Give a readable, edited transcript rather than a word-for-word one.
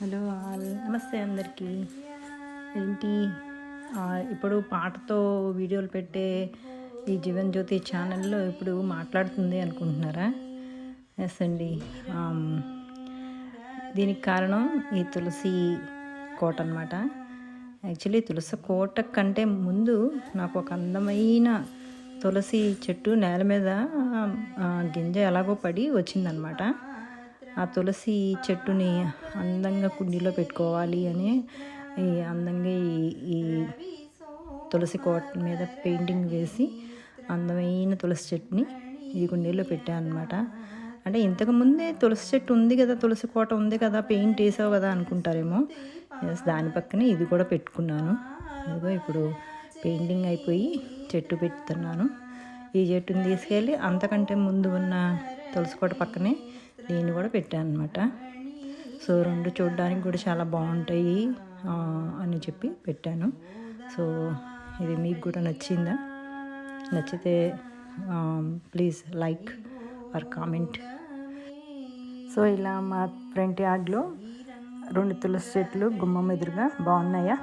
Hello all నమస్తే అందరికీ. ఏంటి ఇప్పుడు పాటతో వీడియోలు పెట్టే ఈ జీవన్ జ్యోతి ఛానల్లో ఇప్పుడు మాట్లాడుతుంది అనుకుంటున్నారా? ఎస్ అండి. దీనికి కారణం ఈ తులసి కోట అనమాట. యాక్చువల్లీ తులసి కోట కంటే ముందు నాకు ఒక అందమైన తులసి చెట్టు నేల మీద గింజ ఎలాగో పడి వచ్చిందనమాట. ఆ తులసి చెట్టుని అందంగా కుండీలో పెట్టుకోవాలి అని అందంగా ఈ తులసి కోట మీద పెయింటింగ్ వేసి అందమైన తులసి చెట్టుని ఈ కుండీలో పెట్టాను అనమాట. అంటే ఇంతకుముందే తులసి చెట్టు ఉంది కదా, తులసి కోట ఉంది కదా, పెయింట్ వేసావు కదా అనుకుంటారేమో. దాని పక్కనే ఇది కూడా పెట్టుకున్నాను. ఇదిగో ఇప్పుడు పెయింటింగ్ అయిపోయి చెట్టు పెట్టుతున్నాను. ఈ చెట్టుని తీసుకెళ్ళి అంతకంటే ముందు ఉన్న తులసి కోట పక్కనే దీన్ని కూడా పెట్టాను అనమాట. సో రెండు చూడడానికి కూడా చాలా బాగుంటాయి అని చెప్పి పెట్టాను. సో ఇది మీకు కూడా నచ్చిందా? నచ్చితే please like are comment. So ఇలా మా ఫ్రంట్ యార్డ్లో 2 తులసి చెట్లు గుమ్మం ఎదురుగా బాగున్నాయా?